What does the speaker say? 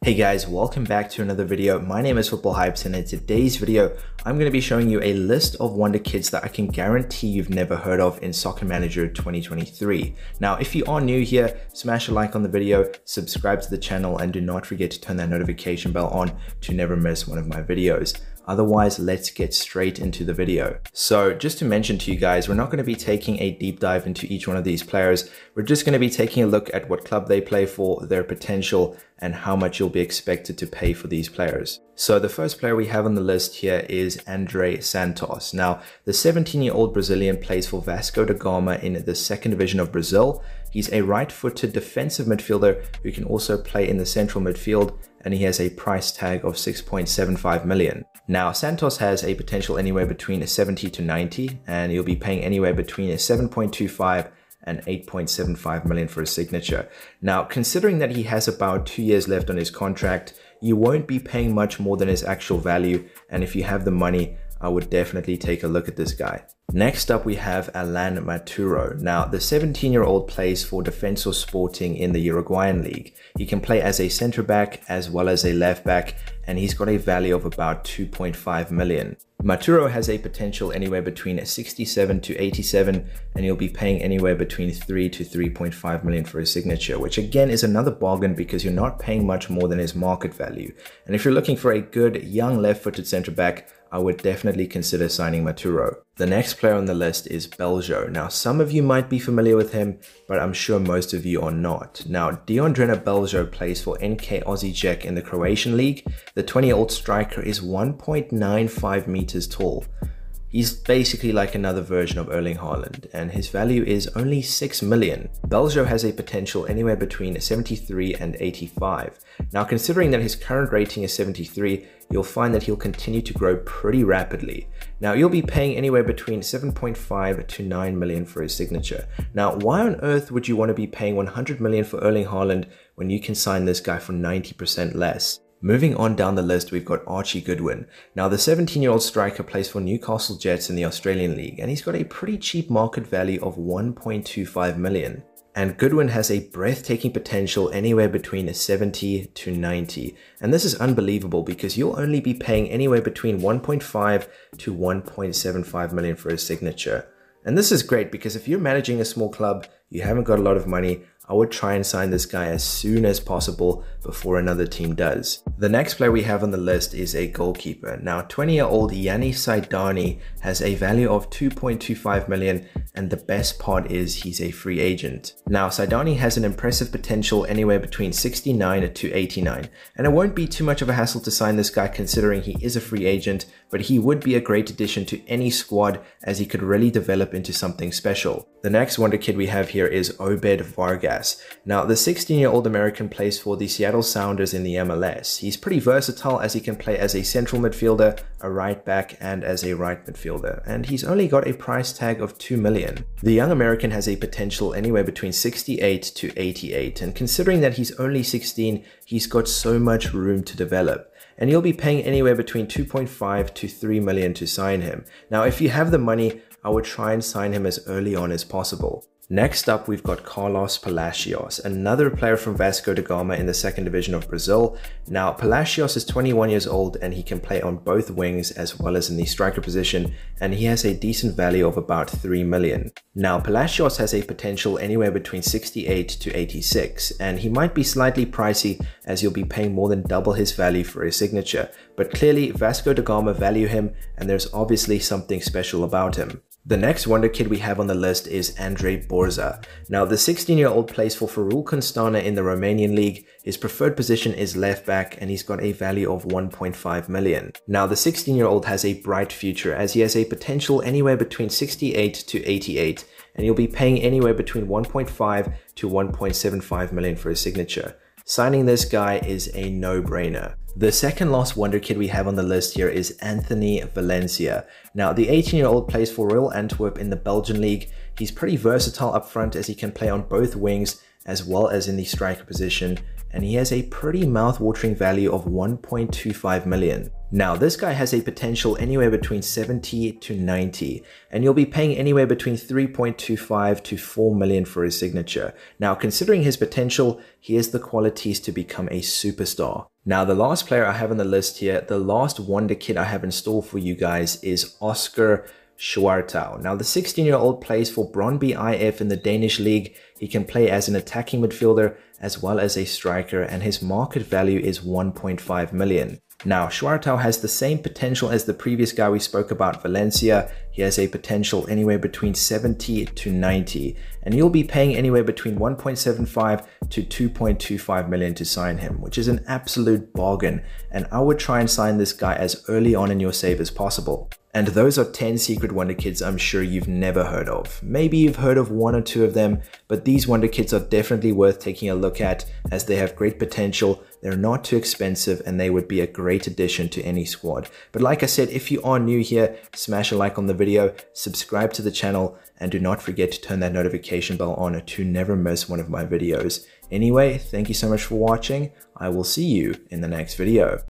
Hey guys, welcome back to another video. My name is Football Hypes, and in today's video, I'm going to be showing you a list of Wonderkids that I can guarantee you've never heard of in Soccer Manager 2023. Now, if you are new here, smash a like on the video, subscribe to the channel, and do not forget to turn that notification bell on to never miss one of my videos. Otherwise, let's get straight into the video. So just to mention to you guys, we're not going to be taking a deep dive into each one of these players. We're just going to be taking a look at what club they play for, their potential, and how much you'll be expected to pay for these players. So the first player we have on the list here is Andre Santos. Now, the 17-year-old Brazilian plays for Vasco da Gama in the second division of Brazil. He's a right-footed defensive midfielder who can also play in the central midfield, and he has a price tag of 6.75 million. Now, Santos has a potential anywhere between 70 to 90, and you'll be paying anywhere between 7.25 and 8.75 million for his signature. Now, considering that he has about 2 years left on his contract, you won't be paying much more than his actual value, and if you have the money, I would definitely take a look at this guy. Next up, we have Alan Maturo. Now, the 17-year-old plays for Defensor Sporting in the Uruguayan league. He can play as a center back as well as a left back, and he's got a value of about 2.5 million. Maturo has a potential anywhere between 67 to 87, and you'll be paying anywhere between 3 to 3.5 million for his signature, which again is another bargain because you're not paying much more than his market value. And if you're looking for a good young left-footed center back, I would definitely consider signing Maturo. The next player on the list is Beljo. Now, some of you might be familiar with him, but I'm sure most of you are not. Now, Deondrena Beljo plays for NK Osijek in the Croatian league. The 20-year-old striker is 1.95 meters tall. He's basically like another version of Erling Haaland, and his value is only 6 million. Beljo has a potential anywhere between 73 and 85. Now, considering that his current rating is 73, you'll find that he'll continue to grow pretty rapidly. Now, you'll be paying anywhere between 7.5 to 9 million for his signature. Now, why on earth would you want to be paying 100 million for Erling Haaland when you can sign this guy for 90% less? Moving on down the list, we've got Archie Goodwin. Now, the 17-year-old striker plays for Newcastle Jets in the Australian League, and he's got a pretty cheap market value of 1.25 million. And Goodwin has a breathtaking potential anywhere between 70 to 90. And this is unbelievable because you'll only be paying anywhere between 1.5 to 1.75 million for his signature. And this is great because if you're managing a small club, you haven't got a lot of money, I would try and sign this guy as soon as possible before another team does. The next player we have on the list is a goalkeeper. Now, 20-year-old Yanni Saidani has a value of 2.25 million, and the best part is he's a free agent. Now, Saidani has an impressive potential anywhere between 69 to 89, and it won't be too much of a hassle to sign this guy considering he is a free agent, but he would be a great addition to any squad as he could really develop into something special. The next Wonderkid we have here is Obed Vargas. Now, the 16-year-old American plays for the Seattle Sounders in the MLS. He's pretty versatile as he can play as a central midfielder, a right back, and as a right midfielder, and he's only got a price tag of 2 million. The young American has a potential anywhere between 68 to 88, and considering that he's only 16, he's got so much room to develop. And you'll be paying anywhere between 2.5 to 3 million to sign him. Now, if you have the money, I would try and sign him as early on as possible. Next up, we've got Carlos Palacios, another player from Vasco da Gama in the second division of Brazil. Now, Palacios is 21 years old and he can play on both wings as well as in the striker position, and he has a decent value of about 3 million. Now, Palacios has a potential anywhere between 68 to 86, and he might be slightly pricey as you'll be paying more than double his value for his signature, but clearly Vasco da Gama value him, and there's obviously something special about him. The next Wonderkid we have on the list is Andrei Borza. Now, the 16-year-old plays for Farul Constana in the Romanian league. His preferred position is left back, and he's got a value of 1.5 million. Now, the 16-year-old has a bright future as he has a potential anywhere between 68 to 88, and you'll be paying anywhere between 1.5 to 1.75 million for his signature. Signing this guy is a no-brainer. The second last Wonderkid we have on the list here is Anthony Valencia. Now, the 18-year-old plays for Royal Antwerp in the Belgian league. He's pretty versatile up front as he can play on both wings as well as in the striker position, and he has a pretty mouth-watering value of 1.25 million. Now, this guy has a potential anywhere between 70 to 90, and you'll be paying anywhere between 3.25 to 4 million for his signature. Now, considering his potential, he has the qualities to become a superstar. Now, the last player I have on the list here, the last wonder kid I have installed for you guys is Oscar Schwartau. Now, the 16-year-old plays for Brøndby IF in the Danish league. He can play as an attacking midfielder as well as a striker, and his market value is 1.5 million. Now, Schwartau has the same potential as the previous guy we spoke about, Valencia. He has a potential anywhere between 70 to 90, and you'll be paying anywhere between 1.75 to 2.25 million to sign him, which is an absolute bargain, and I would try and sign this guy as early on in your save as possible. And those are 10 secret wonder kids I'm sure you've never heard of. Maybe you've heard of one or two of them, but these wonder kids are definitely worth taking a look at as they have great potential, they're not too expensive, and they would be a great addition to any squad. But like I said, if you are new here, smash a like on the video, subscribe to the channel, and do not forget to turn that notification bell on to never miss one of my videos. Anyway, thank you so much for watching. I will see you in the next video.